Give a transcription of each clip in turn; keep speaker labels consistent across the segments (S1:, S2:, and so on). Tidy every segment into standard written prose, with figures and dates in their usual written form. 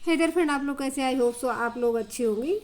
S1: Hey there friend, आप लोग कैसे? आई होप सो आप लोग अच्छी होंगी।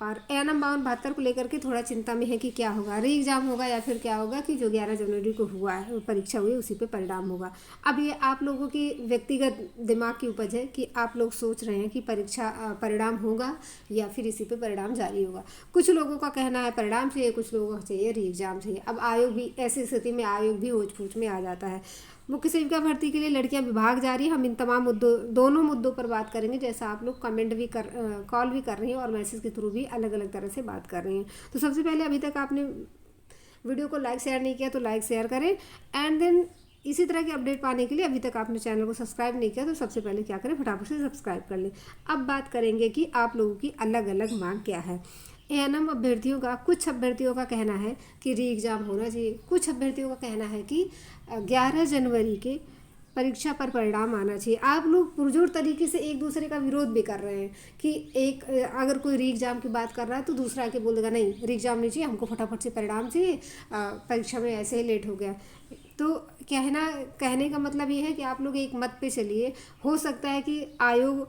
S1: और एएनएम 5272 को लेकर के थोड़ा चिंता में है कि क्या होगा, री एग्ज़ाम होगा या फिर क्या होगा कि जो 11 जनवरी को हुआ है परीक्षा हुई उसी पे परिणाम होगा। अब ये आप लोगों की व्यक्तिगत दिमाग की उपज है कि आप लोग सोच रहे हैं कि परीक्षा परिणाम होगा या फिर इसी पे परिणाम जारी होगा। कुछ लोगों का कहना है परिणाम चाहिए, कुछ लोगों को चाहिए री एग्ज़ाम चाहिए। अब आयोग भी ऐसी स्थिति में आयोग भी होच पूछ में आ जाता है। मुख्य सेविका भर्ती के लिए लड़कियां विभाग जा रही है। हम इन तमाम दोनों मुद्दों पर बात करेंगे, जैसा आप लोग कमेंट भी कॉल भी कर रही हैं और मैसेज के थ्रू भी अलग अलग तरह से बात कर रही हैं। तो सबसे पहले, अभी तक आपने वीडियो को लाइक शेयर नहीं किया तो लाइक शेयर करें। एंड देन इसी तरह के अपडेट पाने के लिए अभी तक आपने चैनल को सब्सक्राइब नहीं किया तो सबसे पहले क्या करें, फटाफट से सब्सक्राइब कर लें। अब बात करेंगे कि आप लोगों की अलग अलग मांग क्या है। एएनएम अभ्यर्थियों का, कुछ अभ्यर्थियों का कहना है कि री एग्ज़ाम होना चाहिए, कुछ अभ्यर्थियों का कहना है कि 11 जनवरी के परीक्षा पर परिणाम आना चाहिए। आप लोग पुरजोर तरीके से एक दूसरे का विरोध भी कर रहे हैं कि एक अगर कोई री एग्ज़ाम की बात कर रहा है तो दूसरा आके बोल देगा नहीं री एग्ज़ाम नहीं चाहिए, हमको फटाफट से परिणाम चाहिए, परीक्षा में ऐसे ही लेट हो गया। तो कहने का मतलब ये है कि आप लोग एक मत पे चलिए। हो सकता है कि आयोग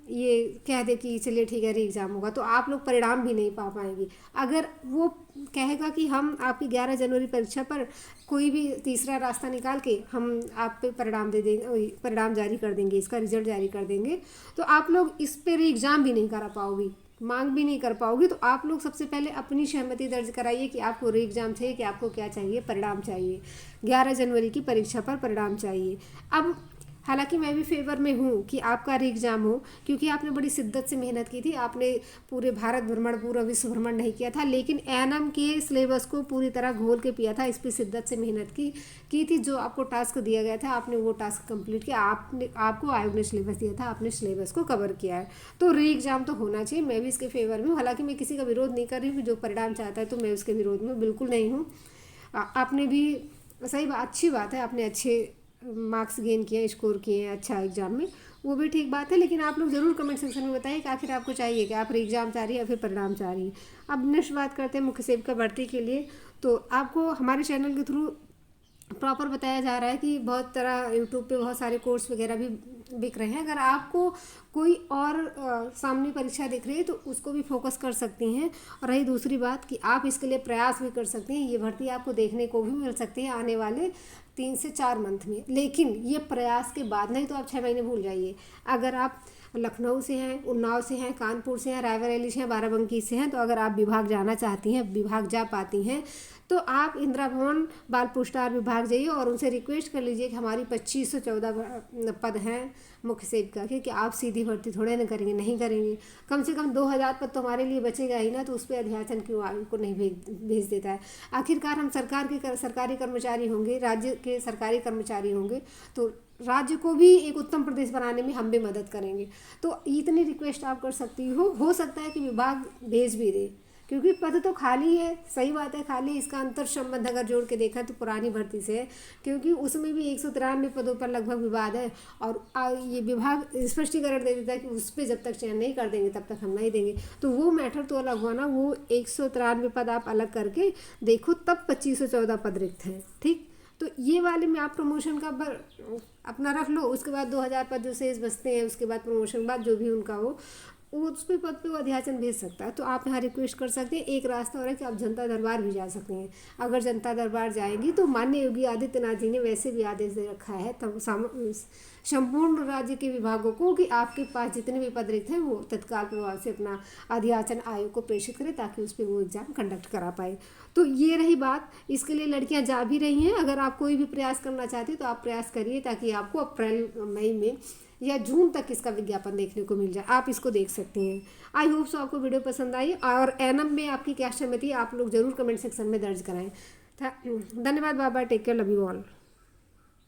S1: ये कह दे कि चलिए ठीक है री एग्ज़ाम होगा तो आप लोग परिणाम भी नहीं पा पाएंगे। अगर वो कहेगा कि हम आपकी 11 जनवरी परीक्षा पर कोई भी तीसरा रास्ता निकाल के हम आप पे परिणाम दे देंगे, परिणाम जारी कर देंगे, इसका रिजल्ट जारी कर देंगे, तो आप लोग इस पे री एग्ज़ाम भी नहीं करा पाओगी, मांग भी नहीं कर पाओगी। तो आप लोग सबसे पहले अपनी सहमति दर्ज कराइए कि आपको री एग्ज़ाम चाहिए, कि आपको क्या चाहिए, परिणाम चाहिए। 11 जनवरी की परीक्षा पर परिणाम चाहिए। अब हालांकि मैं भी फेवर में हूँ कि आपका री एग्ज़ाम हो, क्योंकि आपने बड़ी शिद्दत से मेहनत की थी। आपने पूरे भारत भ्रमण, पूरा विश्व भ्रमण नहीं किया था, लेकिन एएनएम के सिलेबस को पूरी तरह घोल के पिया था। इस पर शिद्दत से मेहनत की थी। जो आपको टास्क दिया गया था आपने वो टास्क कंप्लीट किया। आपको आयोग ने सिलेबस दिया था, आपने सिलेबस को कवर किया है। तो री एग्ज़ाम तो होना चाहिए, मैं भी इसके फेवर में हूँ। हालांकि मैं किसी का विरोध नहीं कर रही हूँ, जो परिणाम चाहता है तो मैं उसके विरोध में बिल्कुल नहीं हूँ। आपने भी सही बात, अच्छी बात है, आपने अच्छे मार्क्स गेन किए, स्कोर किए हैं अच्छा एग्ज़ाम में, वो भी ठीक बात है। लेकिन आप लोग ज़रूर कमेंट सेक्शन में बताइए कि आखिर आपको चाहिए कि आप री एग्ज़ाम चाह रही है या फिर परिणाम चाह रही है। अब नेक्स्ट बात करते हैं मुख्य सेविका भर्ती के लिए। तो आपको हमारे चैनल के थ्रू प्रॉपर बताया जा रहा है कि बहुत तरह यूट्यूब पे बहुत सारे कोर्स वगैरह भी बिक रहे हैं। अगर आपको कोई और सामने परीक्षा दिख रही है तो उसको भी फोकस कर सकती हैं। और रही दूसरी बात कि आप इसके लिए प्रयास भी कर सकती हैं। ये भर्ती आपको देखने को भी मिल सकती है आने वाले 3 से 4 मंथ में, लेकिन ये प्रयास के बाद, नहीं तो आप 6 महीने भूल जाइए। अगर आप लखनऊ से हैं, उन्नाव से हैं, कानपुर से हैं, रायबरेली से हैं, बाराबंकी से हैं, तो अगर आप विभाग जाना चाहती हैं, विभाग जा पाती हैं, तो आप इंदिरा भवन बाल पुरस्कार विभाग जाइए और उनसे रिक्वेस्ट कर लीजिए कि हमारी 2514 पद हैं मुख्य सेविका के, कि आप सीधी भर्ती थोड़े ना करेंगे, नहीं करेंगे। कम से कम 2000 पद तो हमारे लिए बचेगा ही ना। तो उस पर अध्याचन क्यों आयोग को नहीं भेज देता है? आखिरकार हम सरकारी कर्मचारी होंगे, राज्य के सरकारी कर्मचारी होंगे, तो राज्य को भी एक उत्तम प्रदेश बनाने में हम भी मदद करेंगे। तो इतनी रिक्वेस्ट आप कर सकती हो सकता है कि विभाग भेज भी दे, क्योंकि पद तो खाली है। सही बात है, खाली। इसका अंतर संबंध अगर जोड़ के देखा तो पुरानी भर्ती से है, क्योंकि उसमें भी 193 पदों पर लगभग विवाद है। और ये विभाग स्पष्टीकरण दे देता है कि उस पर जब तक चयन नहीं कर देंगे तब तक हम नहीं देंगे। तो वो मैटर तो अलग हुआ ना, वो 193 पद आप अलग करके देखो, तब 2514 पद रिक्त हैं। ठीक, तो ये वाले में आप प्रमोशन का अपना रख लो। उसके बाद 2000 पद जो शेष बचते हैं, उसके बाद प्रमोशन बाद जो भी उनका हो, वो उस पर पद पे वो अध्याचन भेज सकता है। तो आप यहाँ रिक्वेस्ट कर सकते हैं। एक रास्ता और है कि आप जनता दरबार भी जा सकते हैं। अगर जनता दरबार जाएंगी तो माननीय योगी आदित्यनाथ जी ने वैसे भी आदेश दे रखा है तब संपूर्ण राज्य के विभागों को कि आपके पास जितने भी पद रिक्त हैं वो तत्काल प्रभाव से अपना अध्याचन आयोग को प्रेषित करें, ताकि उस पर वो एग्ज़ाम कंडक्ट करा पाए। तो ये रही बात। इसके लिए लड़कियां जा भी रही हैं। अगर आप कोई भी प्रयास करना चाहती हैं तो आप प्रयास करिए, ताकि आपको अप्रैल मई में या जून तक इसका विज्ञापन देखने को मिल जाए। आप इसको देख सकती हैं। आई होप सो आपको वीडियो पसंद आई। और एएनएम में आपकी क्या सहमति है आप लोग ज़रूर कमेंट सेक्शन में दर्ज कराएं। धन्यवाद। Bye bye, take care, love you all.